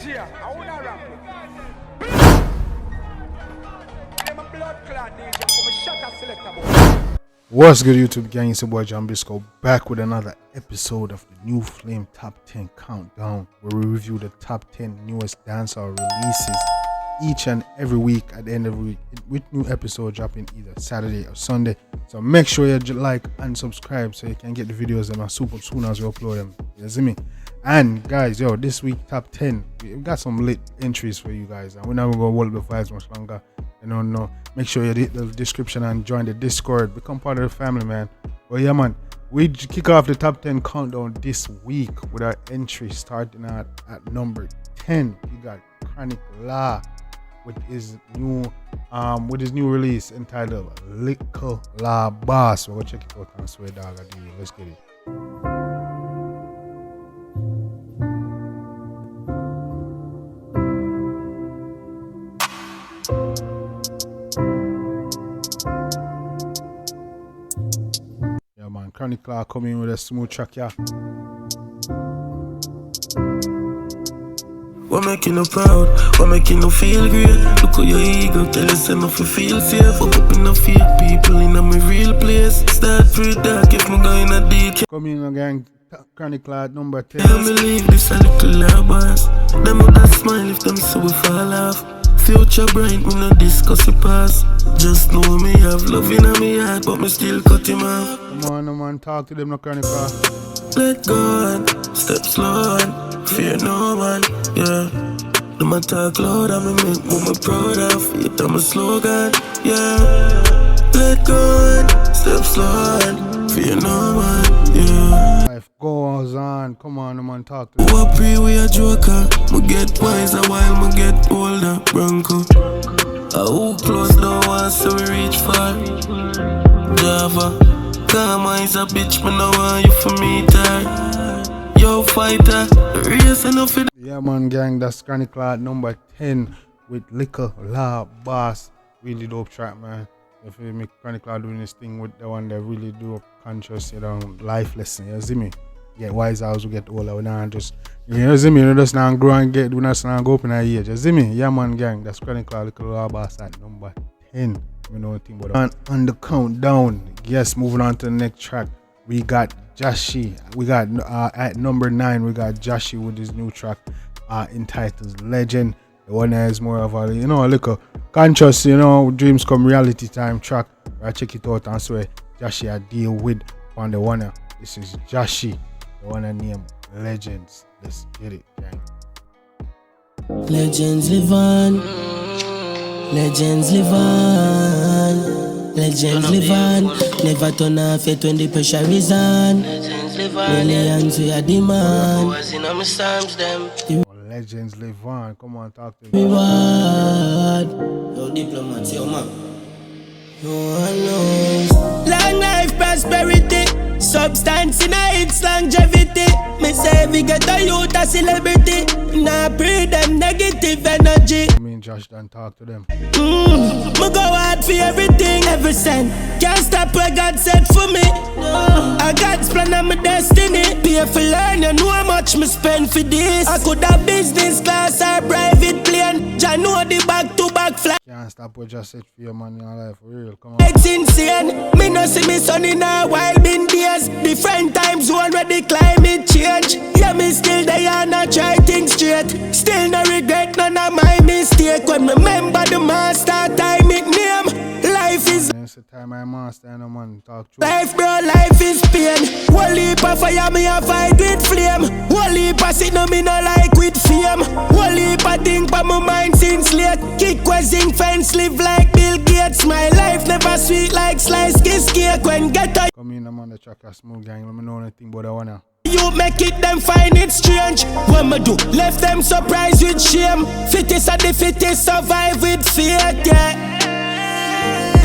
DJ, I wanna rap. I'm a blood clot DJ, I'm a shutter selector. What's good, YouTube gang? It's your boy Jambisco, back with another episode of the New Flame Top 10 Countdown, where we review the top 10 newest dancehall releases each and every week at the end of the week, with new episode dropping either Saturday or Sunday. So make sure you like and subscribe so you can get the videos and super soon as we upload them. You see me? And guys, yo, this week top 10, we've got some lit entries for you guys, and we're not gonna hold the vibes much longer. You know, no. Make sure you hit the description and join the Discord. Become part of the family, man. But yeah, man, we kick off the top 10 countdown this week with our entry starting at number 10. We got Chronic Law with his new release entitled Littest Boss. We're gonna check it out and swear dog at you. Let's get it. Yeah, man, Chronic Law coming with a smooth track, yeah. What making you proud? What making you feel great? Look at your ego, tell us enough you feel safe. Up in the fake people in my real place. Start free dark if I'm going a deep. Come in again, Chronic Law number 10. I believe this a little boss. Them would that smile if them so we fall off. Future bright, me no discuss the past. Just know me have love in me heart, but me still cut him off. Come on, no man, talk to them, no Chronic Law. Let go, step slow, fear no one, yeah. Do my talk loud, I me make me proud of. It I'm a slogan, yeah. Let go, step slow, fear no one, yeah. Life goes on. Come on, no man, talk to them. Who a pre we a joker, me get wiser while me get older, Bronco. Who close the door so we reach far, Java. Karma is a bitch, me no want you for me tired. Yo fighter, race enough for Yeah, man, gang, that's Chronic Law number 10 with Littest Boss. Really dope track, man. If you make Chronic Law doing this thing with the one that really do conscious, you know, life lesson, you see me? Get wiser as we get older. We not just, you see me? You just not grow and get, we not go up in our age. You see me? Yeah, man, gang, that's Chronic Law, Littest Boss at number 10. We know anything about that. And on the countdown, yes, moving on to the next track, we got Jashi. We got at number 9, we got Jashi with his new track entitled Legend. The one that is more of a, you know, a little conscious, you know, dreams come reality time track. I check it out and swear Jashi I deal with on the one. This is Jashi, the one I name Legends. Let's get it, gang. Legends live on. Legends live on. Legends live on. Never turn off it when the pressure is on. Millions we are demand. Legends live on. Come on, talk to me. me. Yo, diplomats, yo, man. No one knows. Long life, prosperity. Substance in its longevity. Me say we get a youth a celebrity. Nah, breathe them negative energy. Me and Josh done talk to them. Me go hard for everything, every cent. Can't stop what God said for me. I God's plan on my destiny. Pay for learn, you know how much me spend for this. I could have business class or private plane. Jah know the back-to-back flight. Can't stop what just said for your man in your life, for real. Come on. It's insane. Me no see me son in a while been days. Different times already climate change. Yeah, me still there and not try things straight. Still no regret none of my mistake. When me remember the master time it name. Life is the time I master and man talk true. Life, bro, life is pain. One leap of fire, me a fight with flame. One leap of sit, no me no like with fame. One leap of think but my mind since late. Kick questing fence, live like Bill Gates. My life never sweet like slice kiss cake. When get a come in, I'm on the track, a smooth gang. Let me know anything about that one now. you make it, them find it strange. What me do? Left them surprised with shame. Fittest of the fittest survive with fear, yeah.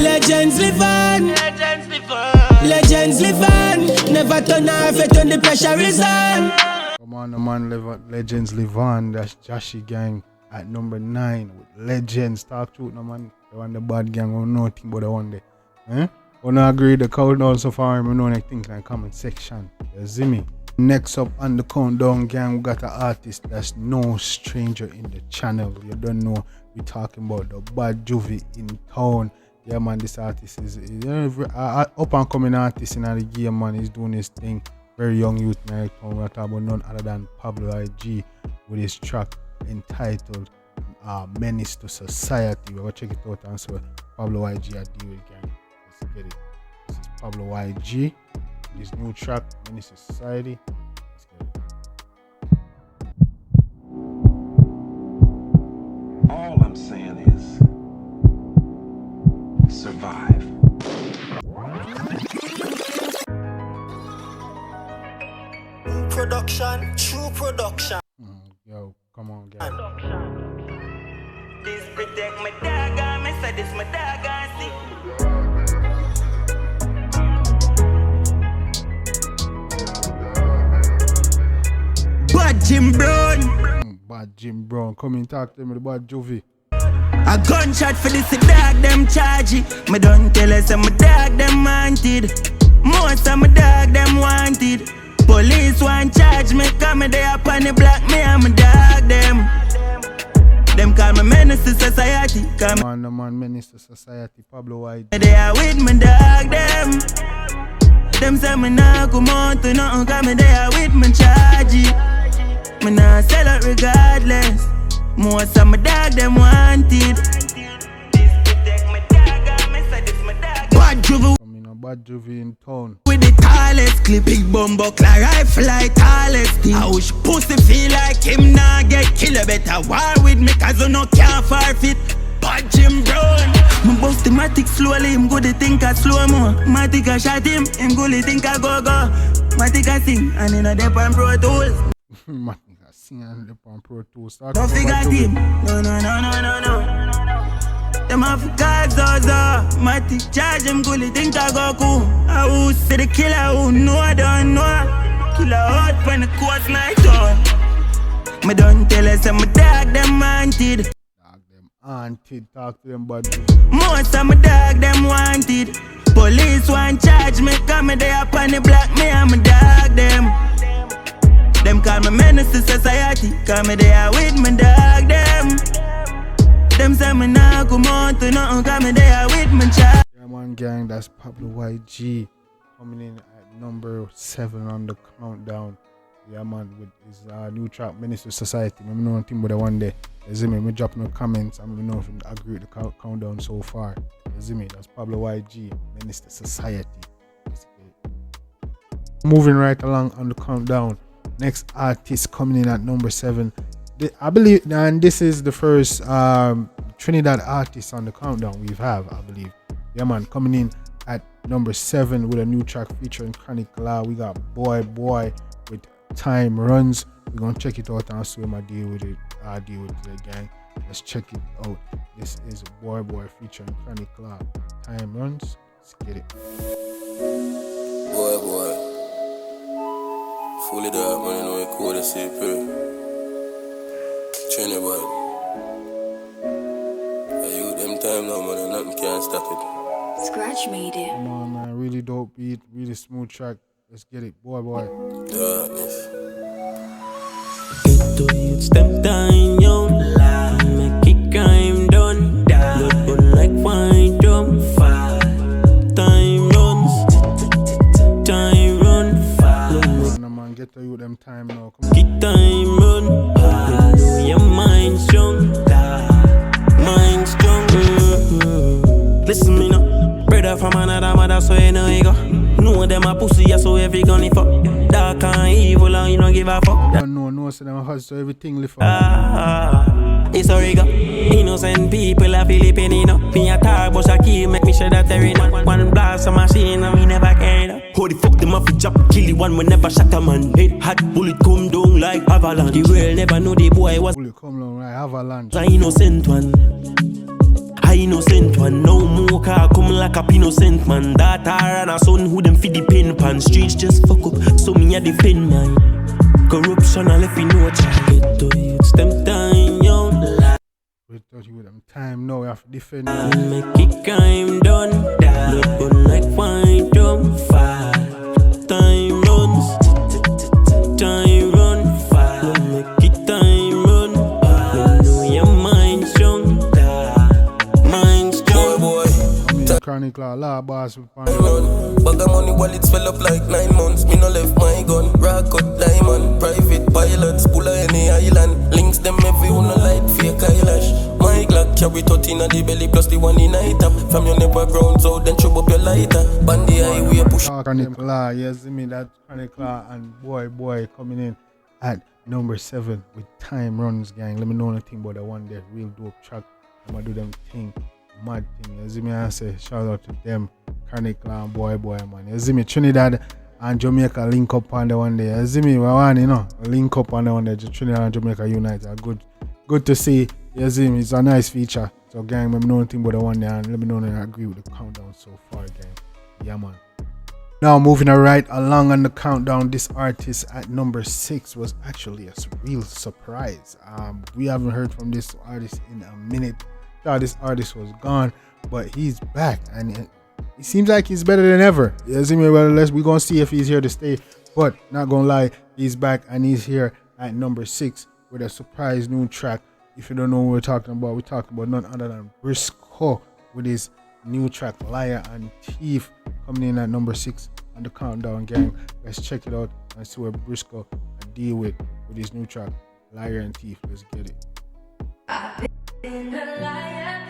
Legends live on. Legends live on. Legends live on. Never turn off it when the pressure is on. Come on, the man, Legends live on. That's Jashi gang at number 9 with Legends. Talk truth, no man. The one the bad gang will know nothing about the one day. Eh? When I agree the countdown so far, I know anything in the comment section. You see me? Next up on the countdown, gang, we got an artist that's no stranger in the channel. You don't know, we're talking about the bad juvie in town. Yeah, man, this artist is up and coming artist in the game, man. He's doing his thing. Very young youth in the town. We're talking about none other than Pablo IG with his track entitled Menace to Society. We're going to check it out and see what Pablo IG are doing, gang. Let's get it. This is Pablo IG. His new track, Menace to Society. Let's get it. All I'm saying is survive. Production, true production. Yo, come on, guys. This protect my dog, I said this my dog, I see. Bad Jim Brown. Bad Jim Brown. Come in, talk to me about Juvie. A gunshot for this dog, them charge it. Me don't tell us my dog, them wanted. Most of my dog, them wanted. Police want charge me, come me there up on the block, me and my dog, them. Them call me menace to society. Man, the man menace to society, Pablo IG. They are with my dog, them. Them say me nah come out to nothing, cause me there with my charge it. Me nah sell it regardless. Most of my dog, them wanted. Bad juvie. Bad juvie in town. With the tallest clip, big bumbo claw rifle like tallest thing. I wish pussy feel like him nah get killer. Better war with me cause you no can't forfeit. Bad Jim Brown. Me bust the matic slowly, him go the think I slow mo. Matic I shot him go the think I go. Matic I sing, and in a dep on Pro Tools. Matic I sing and dep on Pro Tools. Don't forget him, no. Them have guys, Matic charge him, go the think I go cool. I who say the killer, who know I don't know. Killer hot when the court night on. Me don't tell us my dog, them wanted. Auntie, talk to them about most of my dog, them wanted. Police want charge me, come me there up on the block, me and my dog, them. Them call me menace to society, come me there with my dog, them. Them say me nah come out to nothing, come me there with my child. Yeah, man, gang, that's Pablo YG coming in at number 7 on the countdown. Yeah, man, with his new track, Menace to Society. Let me know anything about the one day. You see me drop no comments. Let me know if you agree with the countdown so far. You see me, that's Pablo YG, Menace to Society. Moving right along on the countdown. Next artist coming in at number 7. I believe, and this is the first Trinidad artist on the countdown we've have, I believe. Yeah, man, coming in at number 7 with a new track featuring Chronic Law. We got Boy with Time Runs. We're gonna check it out and see what I deal with it. I deal with it again. Let's check it out. This is Boy featuring Chronic Law. Time Runs. Let's get it. Boy. Fully dark, man, you know you call the CP. Trinidad. I use them time now, man, and nothing can stop it. Scratch made it. Come on, man. Really dope beat. Really smooth track. Let's get it. Boy. Darkness. Get to youths them time young, make it crime done. Blood run like wine drum. Time run. Man, get to you them time now. Come on. Get time run. You know your mind strong. Mind strong. Listen me now, brother from another mother, so you know you go. Know them a pussy, yeah, so every gun it fuck. Dark and evil and you don't give a fuck. No, so them hustle, so everything lift up. It's a rigor. Innocent people are Philippine, you know. Me a tar, but I keep make me sure that there ain't one blast a machine and we never carry up. How the fuck them off the job, kill the one we never shot a man. Head hot bullet come down like avalanche. The world never know the boy was bullet come down like avalanche. an innocent one. Innocent one, no more car come like a innocent man. That and a son who them feed the pen pan. Streets just fuck up, so me a defend mine. Corruption I left in no child. Get to youths them time young. We thought you with them time now, you have to defend. Make it crime done. Blood run like wine drum. Time runs. Chronic Law Boss. Bag of money wallets fell up like 9 months. Me no left my gun. Rock cut diamond. Private pilots pull any island. Links them every one light fake eyelash. My Glock carry 13 at the belly plus the one in night up. From your never ground so then chop up your lighter. Bandy highway push. Chronic Law, yes, me that Chronic Law and boy coming in at number 7 with Time Runs Gang. Let me know anything about that one there. Real dope track. I'm gonna do them thing. Mad thing. You see me, I say shout out to them. Chronic Law and boy man. You see me, Trinidad and Jamaica link up on the one day. You see me, we want, link up on the one day. Trinidad and Jamaica unite. Good to see. You see me, it's a nice feature. So gang, let me know anything about the one day and let me know if I agree with the countdown so far, gang. Yeah man. Now moving right along on the countdown, this artist at number 6 was actually a real surprise. We haven't heard from this artist in a minute. Thought this artist was gone, but he's back and it seems like he's better than ever. You see me? Well, we're gonna see if he's here to stay, but not gonna lie, he's back and he's here at number 6 with a surprise new track. If you don't know what we're talking about none other than Briscoe with his new track Liar and Thief coming in at number 6 on the countdown, gang. Let's check it out and see what Briscoe deal with his new track Liar and Thief. Let's get it. Being a liar,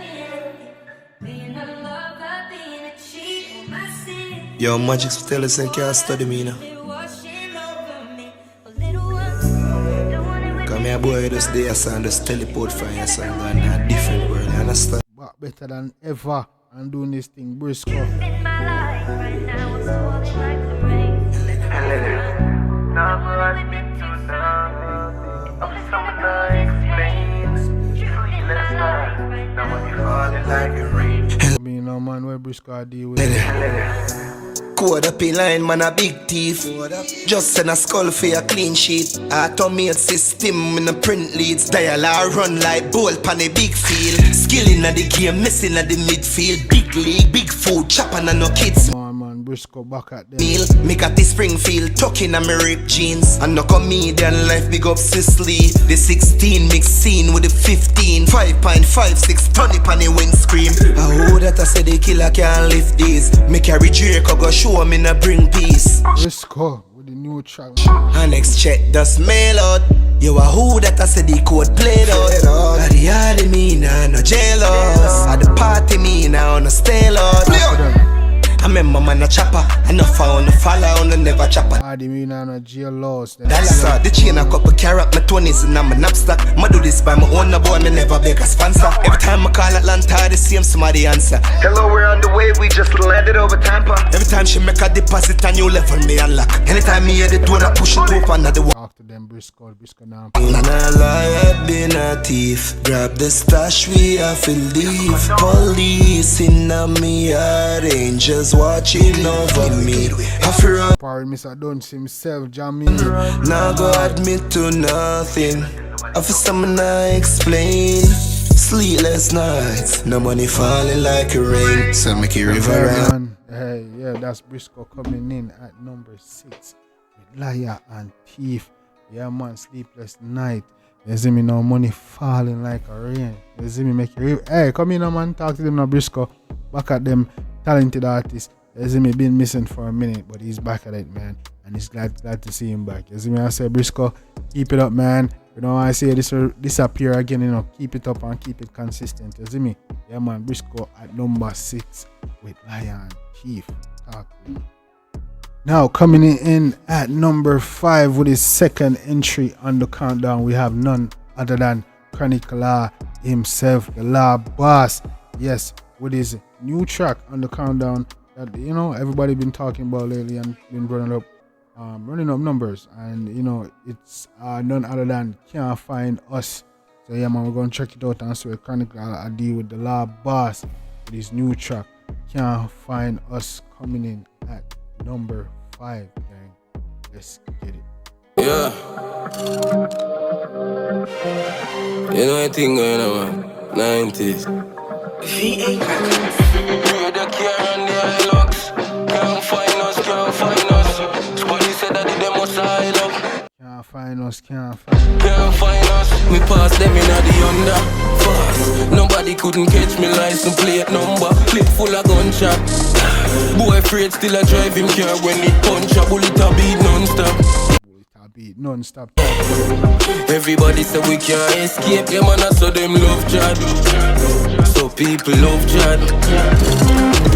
being a lover, being a cheat on my sin. Yo, Magic tell us I can't study me now. Come here, boy, just there, son, just teleport from your son, and a different world, you understand? But better than ever, I'm doing this thing, Briscoe. In my life right now, it's falling like the rain. Now admit to nothing. Of someone I explain. Sleepless nights. Now when you falling like a rain. I mean, man, where Briscoe deal with it. Code up in line, man, a big thief. Just send a skull for a clean sheet. Automate system in the print leads. Dial run like ball pan a big field. Skilling at the game, missing at the midfield. Big league, big food, chopping and no kids. Man, Briscoe back at them. Meal, make at the Springfield, tucking on my ripped jeans. And no comedian life, big up Sicily. The 16 mixed scene with the 15. 5.56 ton it on the windscreen. I heard that I said the killer can't lift these. Me carry Draco go show me no bring peace. Briscoe with the new track. Annex check does mail out. You a who that I said the code played out. At the yard me nah no jealous. At the party me nah no stay out. I remember man a chopper. I no found a follow on the never chopper. I mean I'm a jail loss. That's the chain a couple carrot, my 20s and I'm a knapsack. Ma do this by my own, no boy, me never beg a sponsor. Every time I call Atlanta, the same somebody answer. Hello, we're on the way, we just landed over Tampa. Every time she make a deposit, a new level me unlock. Anytime me hear the door, I push it open at the wall. Talk to them, Briscoe now. Been a liar, been a thief. Grab the stash, we have to leave. Police in a me yard, angels watching over me. I fear Power Mr. Dunce himself, jamming. now go admit to nothing. I for someone I explain. Sleepless nights, no money falling like a rain. So make it river run. Hey, yeah, that's Briscoe coming in at number 6 with Liar and Thief. Yeah, man, Sleepless Night. You see me now, money falling like a rain. You see me make it. Hey, come in, man, talk to them now, Briscoe. Back at them talented artists. You see me been missing for a minute, but he's back at it, man. And he's glad to see him back. You see me, I say, Briscoe, keep it up, man. You know, I say this will disappear again, keep it up and keep it consistent. You see me? Yeah, man, Briscoe at number 6 with Liar and Thief. Talk to him. Now, coming in at number 5 with his second entry on the countdown, we have none other than Chronic Law himself, the Law Boss. Yes, with his new track on the countdown that, everybody been talking about lately and been running up numbers. And, it's none other than Can't Find Us. So, yeah, man, we're going to check it out and see what Chronic Law deal with the Law Boss with his new track, Can't Find Us, coming in at number 5, gang. Let's get it. Yeah. You know I think going on, man. 90s. V8 the care on the islands. Can't find us, can't find us. Somebody said that the demo side up. Can't find us, can't find us. Me pass them in the under. Fast. Nobody couldn't catch me license plate number. Clip full of gunshot. Boy afraid still a drive him car when it punch a bullet a beat non-stop. Non-stop. Everybody say we can't escape them and I saw them love Chad. So people love Chad.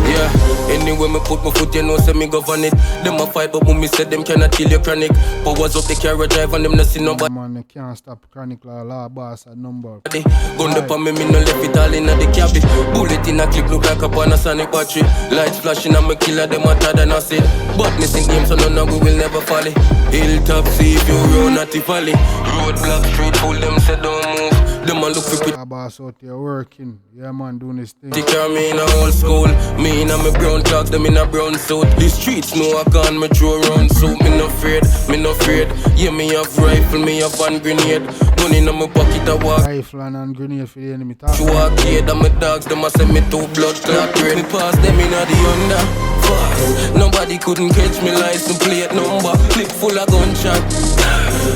Yeah, anyway me put my foot, you know say me govern it. Them a fight but when me say them cannot kill your chronic. Powers up the carriage drive and them not see nobody. Man, they can't stop chronic law boss at number. Gun up on me no left it all in the cabby. Bullet in a clip look like a Panasonic battery. Lights flashing and me killer them hotter than acid. But missing games so none of we will never fall. Hilltop see if you run at the valley. Roadblock street full them say don't move. Them a look for Law boss out there working. Yeah man, doing this thing. they carry me in a old school. Me in a me brown clocks, them in a brown suit. The streets know I can't me throw around suit. Me no afraid, me no afraid. Yeah, me have rifle, me have hand grenade. Gun in a me pocket a walk. Rifle and grenade for the enemy. To arcade and my dogs, them a send me to blood clot rain. Me pass them in a the under. Fast. Nobody couldn't catch me license plate number. Clip full of gunshot.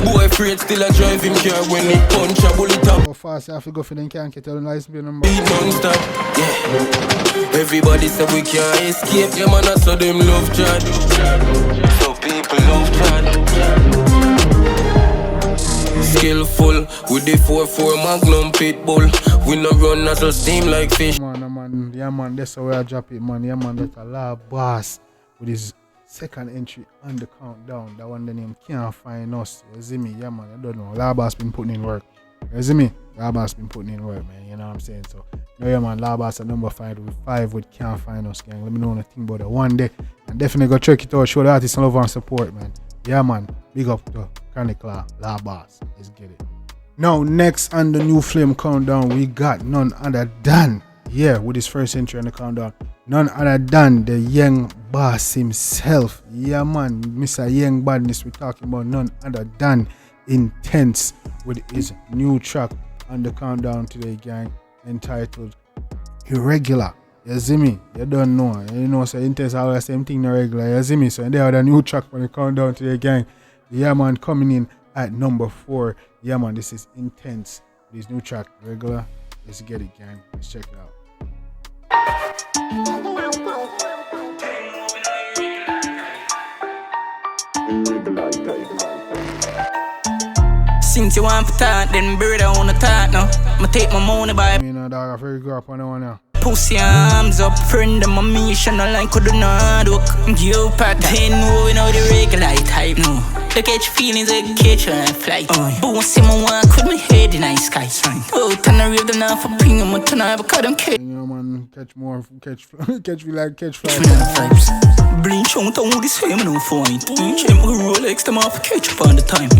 Boy afraid still a drive him car when it punch a bullet up. How fast you have to go for them can't get your license plate number. Beat non-stop, yeah. Everybody say we can't escape them and I saw them love Chad. So people love Chad. Skillful with the 4-4 Magnum Pitbull. We no run as a steam like fish. Man, yeah man, that's how I drop it, man. Yeah man, that's a law boss with his second entry on the countdown. That one the name Can't Find Us. You see me? Yeah man, I don't know. Law boss been putting in work. You see me? Law boss been putting in work, man. You know what I'm saying? So, yeah man, Law boss at number 5 with Can't Find Us, gang. Let me know anything about it one day. And definitely go check it out. Show the artists some love and support, man. Yeah man, big up to Chronic Law Boss. Let's get it. Now, next on the New Flame countdown, we got none other than, yeah, with his first entry on the countdown, none other than the young boss himself. Yeah man, Mr. Young Badness, we're talking about none other than Intense with his new track on the countdown today, gang, entitled Irregular. You see me? You don't know. You know, so Intense all the same thing, no regular. You see me? So they have a new track on the countdown today, gang. Yeah man, coming in at number 4. Yeah man, this is Intense. This new track, Regular. Let's get it, gang. Let's check it out. Since you want to talk, then bird I wanna talk now. I'ma take my money by You know, dog, I feel go up on that one now. pussy arms up. Friend of my mission, I like could not work. You part 10, we know the regular type no. To catch feelings like catch and flight. But see my one, could me head in the sky. Oh, turn a real them now for ping them, turn a because them catch. You know, man, catch more, catch me like catch fly. Bleach on town this way, man, no point. Check my Rolex, them off catch up on the time.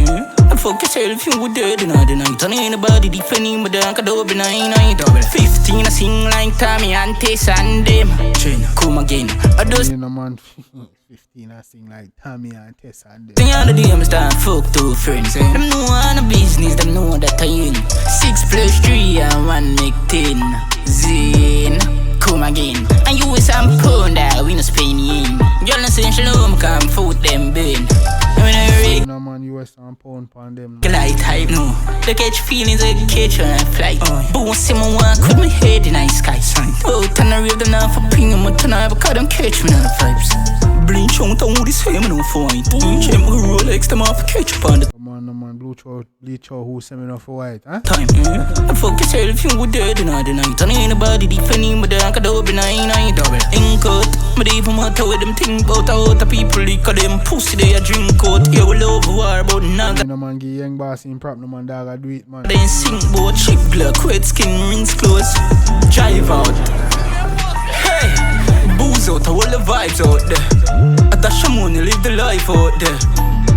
And fuck yourself, you were dead in the night. And ain't nobody defending, but I could open 15, I sing like Tommy and Tess and them. Come again. I just. You know, man, 15, I sing like Tommy and Tess and them. The other day, I'm starting fuck two friends. Them know on the business, them know that I in. 6 + 3 and 1 make 10. Zin. Come again. And you is some pound that we no Spain in. Y'all no say shalom, come food them bin. You know, man, US and pound on them. Light type, no. They catch feelings like catch and flight. But see my one, could me head in the sky. Oh, turn a real them now for ping them, turn a because them catch me on the vibes. Bleach on town this way, man, no point. Check my Rolex, them off catch up on the No man, bleach out who send me off for white, huh? time. And fuck yourself, you were dead in the night. And ain't nobody defending, but I could open 9 double. Ink out, but even matter with them think about how the people lick them pussy they a drink out. Yeah, we love war about naga. No man, give young boss in prop, no man, dog, I do it, man. Then sing bout chip glock, wet skin, rinse clothes, drive out. Hey, booze out, all the vibes out there. I dash your money, live the life out there.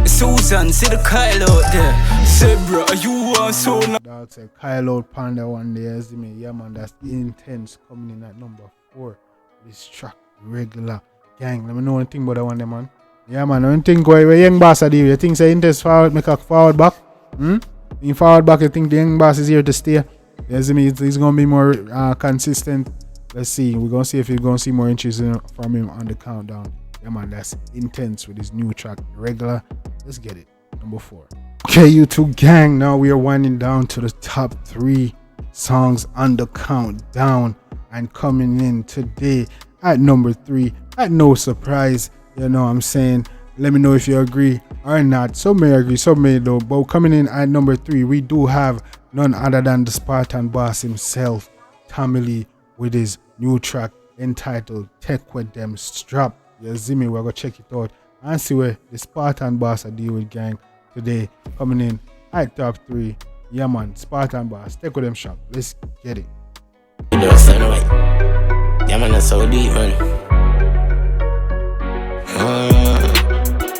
Susan, see the Kyle out there. Say bro, you want so now. Dog said Kyle out Panda one day, you see me? Yeah man, that's Intense coming in at number 4. This track, Regular. Gang, let me know anything about that one there, man. Yeah man, I don't think where young boss are there. You think say Intense forward, make a forward back? In forward back, you think the young boss is here to stay? You see me? He's gonna be more consistent. Let's see. We're gonna see if we're gonna see more interest from him on the countdown. Yeah man, that's Intense with his new track, Regular. Let's get it. Number 4. Okay, you two gang, now we are winding down to the top 3 songs on the countdown, and coming in today at number 3, at no surprise, you know what I'm saying, let me know if you agree or not. Some may agree, some may don't, but coming in at number 3, we do have none other than the Spartan Boss himself, Tommy Lee, with his new track entitled Take With Them Strap. You see me, we're gonna check it out and see where the Spartan Boss are deal with, gang. Today, coming in at top 3, yeah man, Spartan Boss, Take With Them Strap. Let's get it. You know, son, right? Yeah man, that's so deep, man.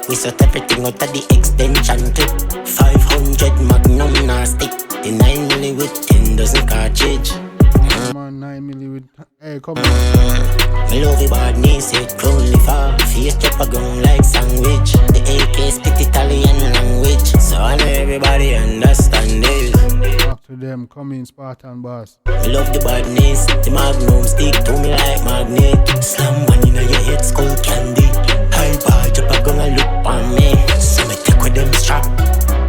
We set everything out of the extension clip. 500 magnum nah stick. The 9 milli with 10 dozen cartridge. Come on, 9 milli with. Hey, come on. Me love your bad knees, it cruelly far. Face chop a ground like sandwich. The AK spit Italian language, so I know everybody understand it. Talk to them, come in, Spartan Boss. Me love the badness, the magnum stick to me like magnet. Slam one in your head, skull candy. High bar, chop a gun and look on me. So me take with them strap.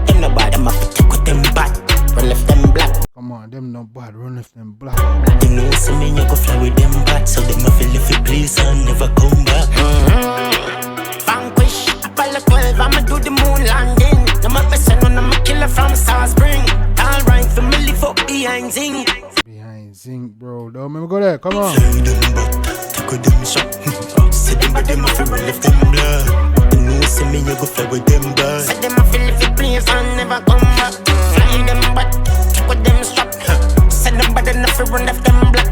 Them no bad, I'm have to take with them back. Run left them black. Come on, them no bad, run left them black. You know, see me, you go fly with them back. So them a feel if it please and never come back. Vanquish, Apollo 12, I'ma do the moon landing. No make me send on, I'm a killer from Star Spring. All right, for me live up behind Zing. Behind Zinc, bro. Don't make me go there, come on. Fly them back, take with them shot. Say them but them a feel left them blood. You know, see me, you go fly with them back. Say them a feel if it please and never come back. Fly them back, take with them strap. Say them but them a feel run left them black.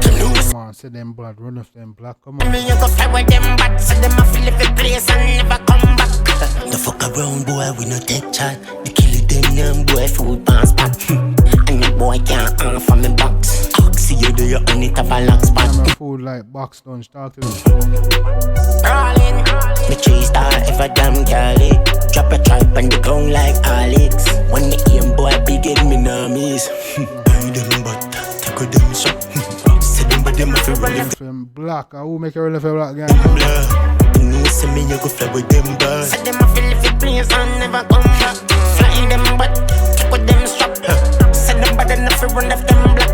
Come on, say them blood, run off them black, come on. Me you go fly with them back. Say them a feel if it please and never come back. No fuck around, boy, we no take chat. The kill them boy, food pass back. And the boy can't earn from me box. See you do your own it have a lock spot. I'm a food like box lunch, talk to them. Rolling, me 3-star ever damn girly. Drop a tribe on the ground like Alex. When me aim boy big in me nummies. Buy them but take with them shot. Say them but them a feel run left them black, who make you left black gang? You know see me you go fly with them birds. Say them a feel if it please and never come back. Fly them but take with them strap. Say them but them a feel run left them black.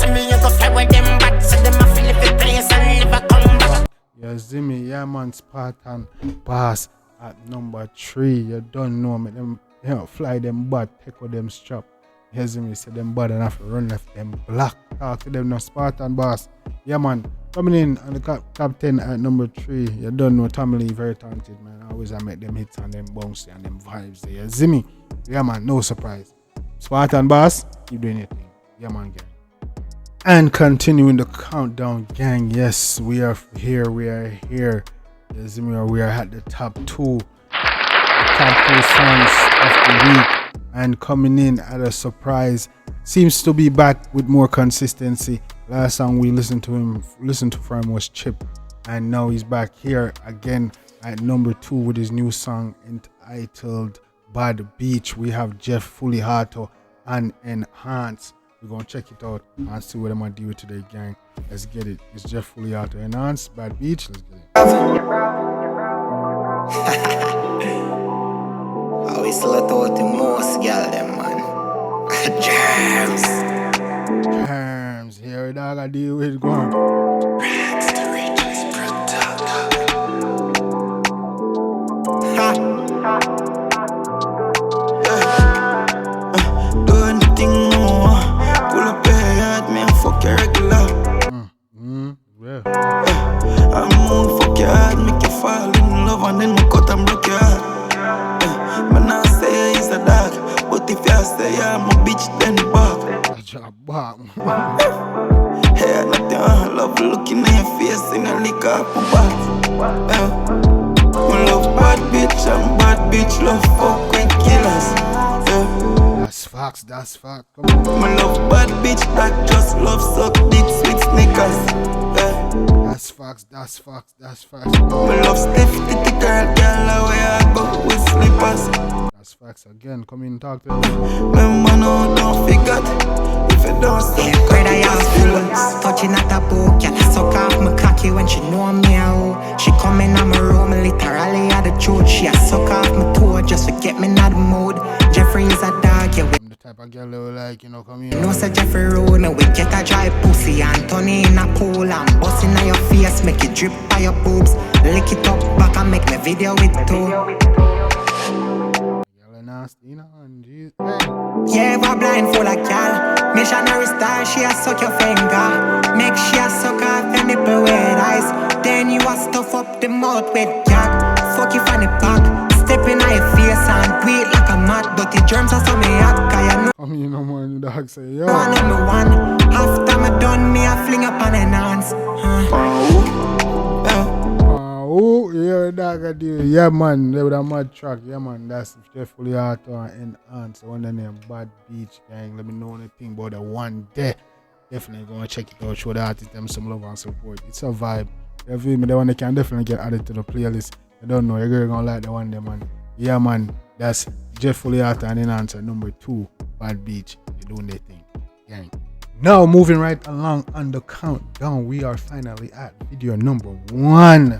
Me, you go fly with them back. So them a feel if it plays and never come back. Yeah, Zimmy, yeah man, Spartan Boss at number 3. You don't know me, them, you know, fly them bad, take with them strap. Yeah, Zimmy, say them bad enough to run left them black. Talk to them now, Spartan Boss. Yeah man, coming in on the top 10 at number 3. You don't know, Tommy Lee, very talented man. Always I make them hits and them bouncy and them vibes there. Yeah, Zimmy, yeah man, no surprise. Spartan Boss, keep doing your thing. Yeah man, gang. And continuing the countdown, gang. Yes, we are here. Yes, we are at the top 2 songs of the week, and coming in at a surprise. Seems to be back with more consistency. Last song we listened to from him was Chip, and now he's back here again at number 2 with his new song entitled Bad Beach. We have Jeff Fulihato and Enhance. We're gonna check it out and see what I'm gonna do with today, gang. Let's get it. It's Jeff Fulihato Enhance, Bad Beach. Let's get it. I always let out the most girl them, man. Germs. Here we dog I deal with going. Rags to riches, doing the thing more. Pull up your head, man, fuck your regular. Yeah. I'm moon, fuck your head, make you fall in love and then we cut and break your heart. Man, I say he's a dog, but if you say I'm a bitch, then back. Hey, nothing I love looking at your face in a liquor up back. We love bad bitch and bad bitch love fuck with killers. That's facts. Come on. Me love bad bitch that just love suck dick sweet sneakers. That's facts. Me love stiff titty girl, where I go with slippers. That's facts again. Come in and talk to me. Remember no, don't forget. If you don't stop, I have feelings. Touching at the book, yeah, suck off my cocky when she know me out. She come in on my room, literally at the truth. She a suck off my toe just to get me not the mood. type of girl who like, you know, come here. No say Jeffrey Road, me we get a dry pussy and turn in a pool and bust in your face, make it drip by your boobs. Lick it up back and make me video with two. Girl nasty, you know, and geez, Yeah, we're blindfold a gal. Missionary style, she a suck your finger. Make she a suck off your nipple with eyes. Then you a stuff up the mouth with cat. Fuck you from the back. Step in your face and breathe like a mat. Dirty germs are some me up, cause you know. I mean, you know, man, the dog say, yo. One on me one. After me done, me a fling up on enhance. Oh, yeah, dog, I do. Yeah, man, they with a mad track. Yeah, man, that's definitely hard to enhance. One of them Bad Beach gang. Let me know anything about the one day. Definitely gonna check it out. Show the artist them some love and support. It's a vibe. You feel me? The one they can definitely get added to the playlist. I don't know, you're gonna like the one there, man. Yeah, man, that's Jeff Foliata and Enhancer number 2, Bad Beach. You're doing their thing, gang. Now, moving right along on the countdown, we are finally at video number 1.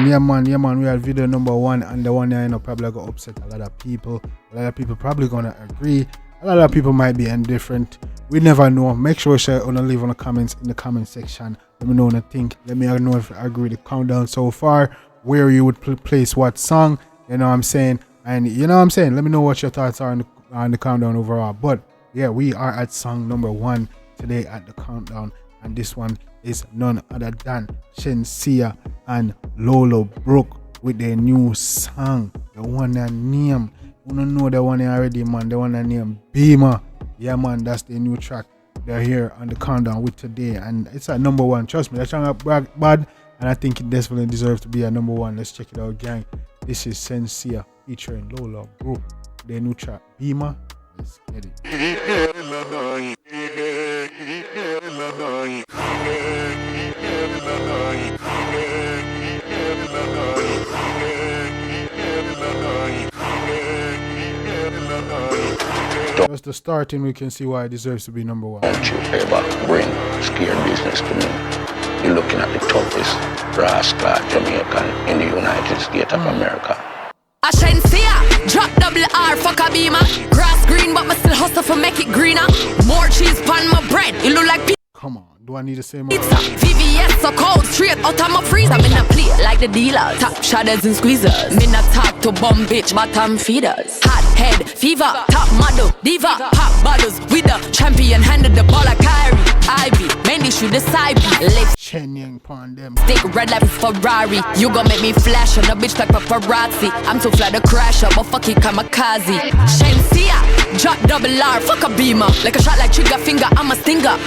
Yeah, man. We are video number 1, and the one there, you know, probably gonna upset a lot of people. A lot of people probably gonna agree. A lot of people might be indifferent. We never know. Make sure you leave on the comments in the comment section. Let me know what you think. Let me know if I agree with the countdown so far, where you would place what song. You know what I'm saying? And you know what I'm saying? Let me know what your thoughts are on the countdown overall. But yeah, we are at song number 1 today at the countdown, and this one is none other than Shensia and Lolo Brooke with their new song, the one that name. You don't know the one already, man. The one that name Beamer. Yeah, man, that's the new track they're here on the countdown with today, and it's at number 1. Trust me, that song bad, and I think it definitely deserves to be at number 1. Let's check it out, gang. This is Shensia featuring Lolo Brooke. Their new track Beamer. Let's get it. Just the starting, we can see why it deserves to be number 1. Don't you ever bring scare business to me. You're looking at the toughest rascal Jamaican in the United States of America. I shine see ya, drop double R, fuck a beamer. Grass green, but me still hustle for make it greener. More cheese pan my bread, it look like come on, do I need to say more? Pizza, VVS so cold, straight out of my freezer. I'm in a plate like the dealers, top shadows and squeezers. Me not talk to bum bitch, bottom feeders. Hot head, fever, top model, diva. Pop bottles with the champion, handed the ball like Kyrie. Ivy, mainly shoot the side beat. Left Chenyang pon them. stick red like Ferrari. You gon' make me flash on a bitch like paparazzi. I'm too fly to crash up, but fuck it kamikaze. Shensia, drop double R, fuck a beamer. Like a shot like trigger finger, I'm a stinger.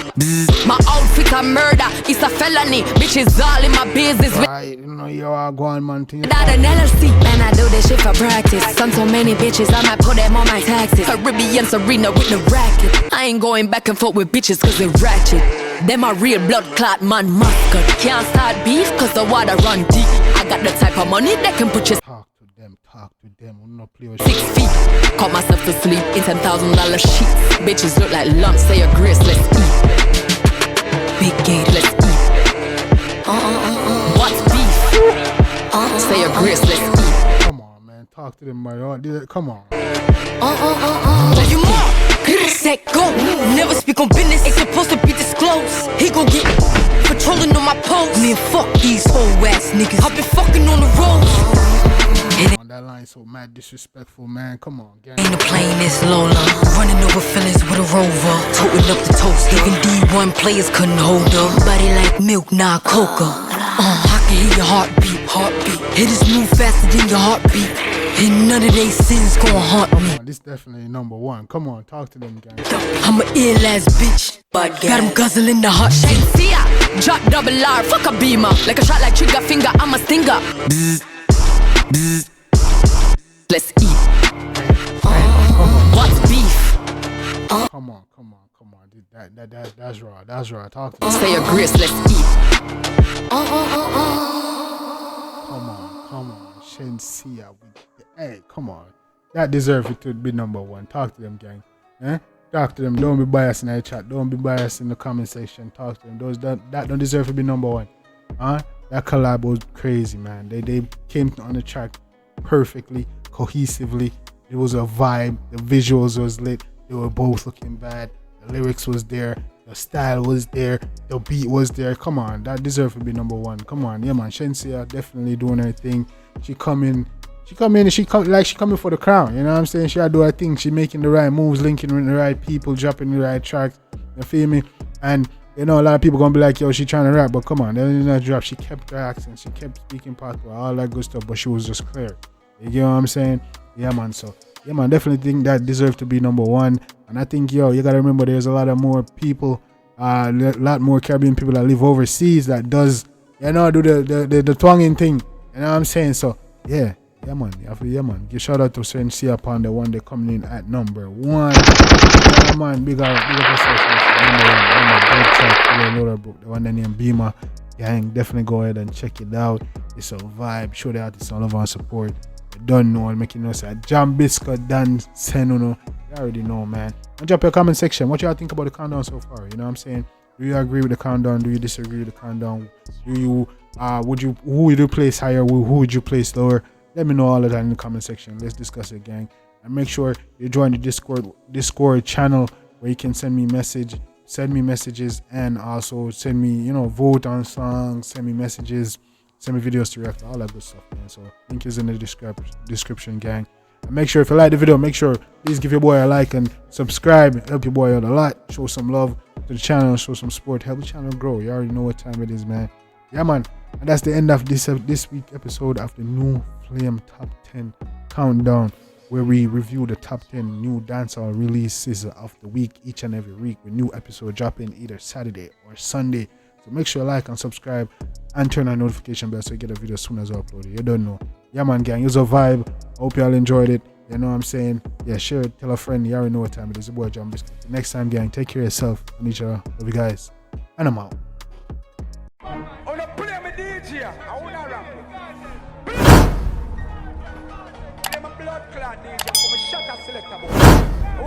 My outfit a murder, it's a felony. Bitches all in my business. Right, you know you are going man thing. Without an LLC, man, I do this shit for practice. Son so many bitches, I might put them on my taxes. Caribbean Serena with the racket. I ain't going back and forth with bitches cause they ratchet. Them a real blood clot man muscat. Can't start beef cause the water run deep. I got the type of money that can put you Talk to them. I'm not play with 6 feet. Caught myself to sleep in $10,000 sheets. Bitches look like lumps, say a grace, let's eat. Big gate, let's eat. What's beef? Say a grace, let's eat. Come on, man. Talk to them, man. Come on. You more. Set go. Never speak on business. Ain't supposed to be disclosed. He gon' get patrolling on my post. Man, fuck these whole ass niggas. I've been fucking on the roads. On that line, so mad disrespectful, man. Come on, gang. Ain't the plane is Lola. Running over feelings with a rover. Toting up the toast. Even D1 players couldn't hold her. Body like milk, nah, coca. I can hear your heartbeat. Hit this move faster than your heartbeat. And none of they sins gon' haunt me. This definitely number 1. Come on, talk to them, gang. I'm a ill-ass bitch. Got him guzzling the hot shit. Shensia, drop double R, fuck a beamer. Like a shot like trigger finger, I'm a stinger. Let's eat. What's beef? Come on. That's raw. Talk to them. Say a grace, let's eat. Come on. Shensia. Hey, come on. That deserves it to be number 1. Talk to them, gang. Talk to them. Don't be biased in the chat. Don't be biased in the comment section. Talk to them. Those that don't deserve to be number 1. That collab was crazy, man. They came on the track perfectly, cohesively. It was a vibe. The visuals was lit. They were both looking bad. The lyrics was there. The style was there. The beat was there. Come on, that deserved to be number one. Come on, yeah, man. Shenseea definitely doing her thing. She coming for the crown. You know what I'm saying? She had to do her thing. She making the right moves, linking with the right people, dropping the right tracks. You feel me? And you know, a lot of people gonna be like, yo, she trying to rap, but come on, that did not drop. She kept her accent. She kept speaking patois, all that good stuff, but she was just clear. You get what I'm saying? Yeah, man. So yeah, man, definitely think that deserves to be number one. And I think, yo, you gotta remember there's a lot of more people, a lot more Caribbean people that live overseas that does, you know, do the twanging thing. You know what I'm saying? So yeah, man. Give shout out to Shenseea upon the one they coming in at number one. Yeah, man, big up number one. The one named Beamer. Gang, definitely go ahead and check it out. It's a vibe. Show the artists all of our support. You don't know, I'll make you know, say Jambisco, Dancehall. You already know, man. And drop your comment section. What y'all think about the countdown so far? You know what I'm saying? Do you agree with the countdown? Do you disagree with the countdown? Do you who would you place higher? Who would you place lower? Let me know all of that in the comment section. Let's discuss it, gang. And make sure you join the Discord channel where you can send me messages, and also send me, vote on songs, send me messages, send me videos to react, all that good stuff, man. So link is in the description, gang. And make sure if you like the video, make sure please give your boy a like and subscribe. Help your boy out a lot. Show some love to the channel, show some support, help the channel grow. You already know what time it is, man. Yeah, man. And that's the end of this week episode of the New Flame Top 10 Countdown, where we review the top 10 new dancehall releases of the week each and every week, with new episode dropping either Saturday or Sunday. So make sure you like and subscribe and turn on notification bell so you get a video as soon as I upload it. You don't know. Yeah, man, gang. It was a vibe. I hope y'all enjoyed it. You know what I'm saying? Yeah, share it. Tell a friend. You already know what time it is. Your boy Jambisco. Next time, gang, take care of yourself and each other. Love you guys. And I'm out. I wanna rap. I'm a blood clot DJ. I'm a shot at selector.